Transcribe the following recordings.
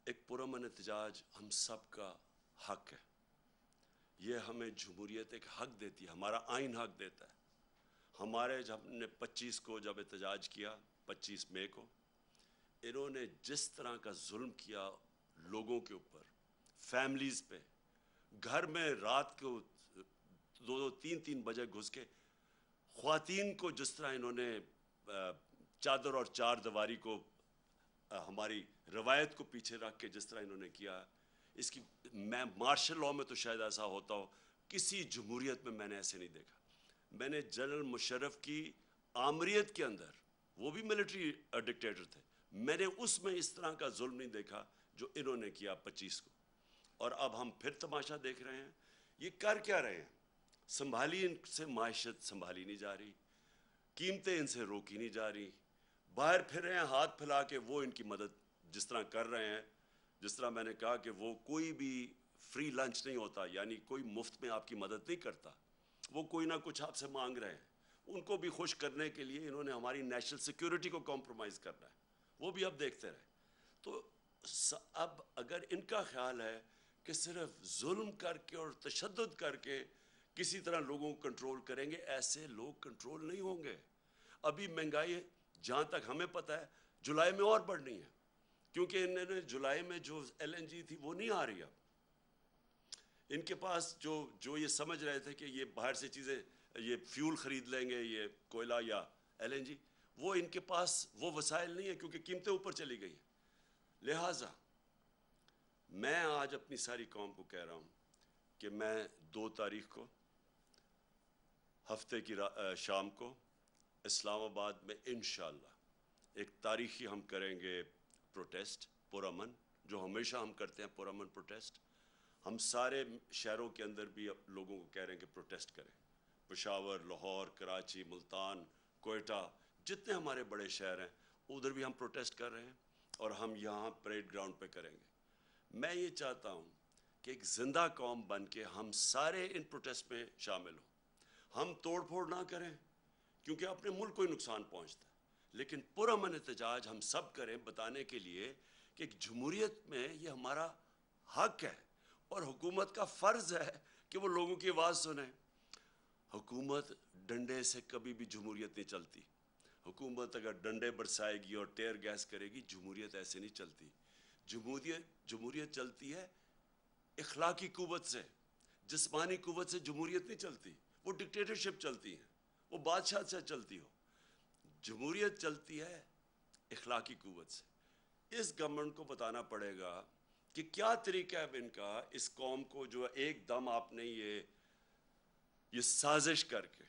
ایک پرامن احتجاج ہم سب کا حق ہے. یہ ہمیں جمہوریت ایک حق دیتی ہے, ہمارا آئین حق دیتا ہے. ہمارے جب ہم نے 25 کو جب احتجاج کیا, 25 مئی کو, انہوں نے جس طرح کا ظلم کیا لوگوں کے اوپر, فیملیز پہ, گھر میں رات کو 2-3 بجے گھس کے خواتین کو جس طرح انہوں نے چادر اور چار دیواری کو, ہماری روایت کو پیچھے رکھ کے جس طرح انہوں نے کیا, اس کی میں مارشل لاء میں تو شاید ایسا ہوتا ہو, کسی جمہوریت میں نے ایسے نہیں دیکھا. میں نے جنرل مشرف کی آمریت کے اندر, وہ بھی ملٹری ڈکٹیٹر تھے, میں نے اس میں اس طرح کا ظلم نہیں دیکھا جو انہوں نے کیا 25 کو. اور اب ہم پھر تماشا دیکھ رہے ہیں. یہ کر کیا رہے ہیں؟ سنبھالی ان سے معیشت سنبھالی نہیں جا رہی, قیمتیں ان سے روکی نہیں جا رہی, باہر پھر رہے ہیں ہاتھ پھیلا کے وہ ان کی مدد جس طرح کر رہے ہیں. جس طرح میں نے کہا کہ وہ کوئی بھی فری لنچ نہیں ہوتا, یعنی کوئی مفت میں آپ کی مدد نہیں کرتا, وہ کوئی نہ کچھ آپ سے مانگ رہے ہیں. ان کو بھی خوش کرنے کے لیے انہوں نے ہماری نیشنل سیکیورٹی کو کمپرومائز کرنا ہے, وہ بھی اب دیکھتے رہے. تو اب اگر ان کا خیال ہے کہ صرف ظلم کر کے اور تشدد کر کے کسی طرح لوگوں کو کنٹرول کریں گے, ایسے لوگ کنٹرول نہیں ہوں گے. ابھی مہنگائی جہاں تک ہمیں پتہ ہے جولائی میں اور بڑھنی ہے, کیونکہ انہوں نے جولائی میں جو LNG تھی وہ نہیں آ رہی. اب ان کے پاس جو یہ سمجھ رہے تھے کہ یہ باہر سے چیزیں, یہ فیول خرید لیں گے, یہ کوئلہ یا LNG, وہ ان کے پاس وہ وسائل نہیں ہے کیونکہ قیمتیں اوپر چلی گئی ہیں. لہٰذا میں آج اپنی ساری قوم کو کہہ رہا ہوں کہ میں 2 تاریخ کو ہفتے کی شام کو اسلام آباد میں انشاءاللہ ایک تاریخی ہم کریں گے پروٹیسٹ پرامن, جو ہمیشہ ہم کرتے ہیں پرامن پروٹیسٹ. ہم سارے شہروں کے اندر بھی لوگوں کو کہہ رہے ہیں کہ پروٹیسٹ کریں, پشاور, لاہور, کراچی, ملتان, کوئٹہ, جتنے ہمارے بڑے شہر ہیں ادھر بھی ہم پروٹیسٹ کر رہے ہیں, اور ہم یہاں پریڈ گراؤنڈ پہ کریں گے. میں یہ چاہتا ہوں کہ ایک زندہ قوم بن کے ہم سارے ان پروٹیسٹ میں شامل ہوں. ہم توڑ پھوڑ نہ کریں کیونکہ اپنے ملک کو ہی نقصان پہنچتا ہے, لیکن پرامن احتجاج ہم سب کریں بتانے کے لیے کہ ایک جمہوریت میں یہ ہمارا حق ہے, اور حکومت کا فرض ہے کہ وہ لوگوں کی آواز سنیں. حکومت ڈنڈے سے کبھی بھی جمہوریت نہیں چلتی. حکومت اگر ڈنڈے برسائے گی اور ٹیئر گیس کرے گی, جمہوریت ایسے نہیں چلتی. جمہوریت چلتی ہے اخلاقی قوت سے, جسمانی قوت سے جمہوریت نہیں چلتی. وہ ڈکٹیٹرشپ چلتی ہے, وہ بادشاہ سے چلتی ہو. جمہوریت چلتی ہے اخلاقی قوت سے. اس گورنمنٹ کو بتانا پڑے گا کہ کیا طریقہ ہے ان کا, اس قوم کو جو ایک دم آپ نے یہ سازش کر کے,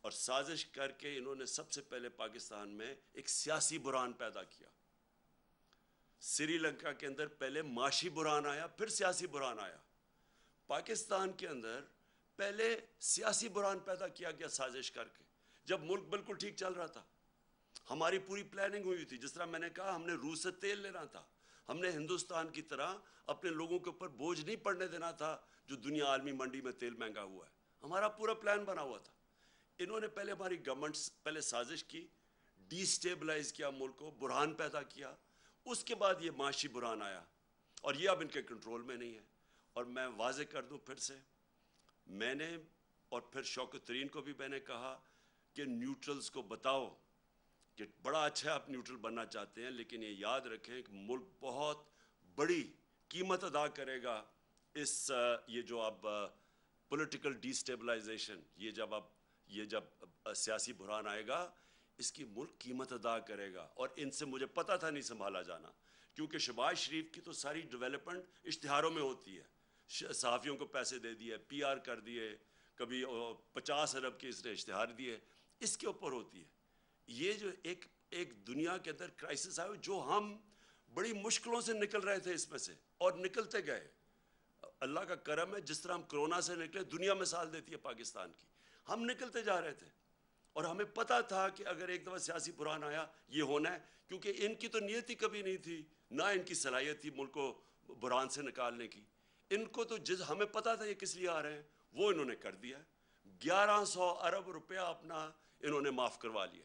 اور سازش کر کے انہوں نے سب سے پہلے پاکستان میں ایک سیاسی بحران پیدا کیا. سری لنکا کے اندر پہلے معاشی بحران آیا, پھر سیاسی بحران آیا. پاکستان کے اندر پہلے سیاسی بحران پیدا کیا گیا سازش کر کے, جب ملک بالکل ٹھیک چل رہا تھا. ہماری پوری پلاننگ ہوئی تھی, جس طرح میں نے کہا ہم نے روس سے تیل لینا تھا, ہم نے ہندوستان کی طرح اپنے لوگوں کے اوپر بوجھ نہیں پڑنے دینا تھا جو دنیا عالمی منڈی میں تیل مہنگا ہوا ہے. ہمارا پورا پلان بنا ہوا تھا. انہوں نے پہلے ہماری گورنمنٹ پہلے سازش کی, ڈی سٹیبلائز کیا ملک کو, بحران پیدا کیا. اس کے بعد یہ معاشی بحران آیا, اور یہ اب ان کے کنٹرول میں نہیں ہے. اور میں واضح کر دوں پھر سے, میں نے اور پھر شوکت ترین کو بھی میں نے کہا کہ نیوٹرلز کو بتاؤ کہ بڑا اچھا آپ نیوٹرل بننا چاہتے ہیں, لیکن یہ یاد رکھیں کہ ملک بہت بڑی قیمت ادا کرے گا اس یہ جو اب پولیٹیکل ڈی سٹیبلائزیشن, یہ جب سیاسی بحران آئے گا, اس کی ملک قیمت ادا کرے گا. اور ان سے مجھے پتہ تھا نہیں سنبھالا جانا, کیونکہ شہباز شریف کی تو ساری ڈیولپمنٹ اشتہاروں میں ہوتی ہے. صحافیوں کو پیسے دے دیے, PR کر دیے, کبھی 50 ارب کے اس نے اشتہار دیے, اس کے اوپر ہوتی ہے. یہ جو ایک دنیا کے اندر کرائسس آئے جو ہم بڑی مشکلوں سے نکل رہے تھے اس میں سے, اور نکلتے گئے. اللہ کا کرم ہے, جس طرح ہم کرونا سے نکلے, دنیا مثال دیتی ہے پاکستان کی. ہم نکلتے جا رہے تھے, اور ہمیں پتہ تھا کہ اگر ایک دفعہ سیاسی بحران آیا یہ ہونا ہے, کیونکہ ان کی تو نیت ہی کبھی نہیں تھی, نہ ان کی صلاحیت تھی ملک کو بحران سے نکالنے کی. ان کو تو ہمیں پتہ تھا یہ کس لیے آ رہے ہیں, وہ انہوں نے کر دیا. 1100 ارب روپیہ اپنا انہوں نے معاف کروا لیا.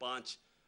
5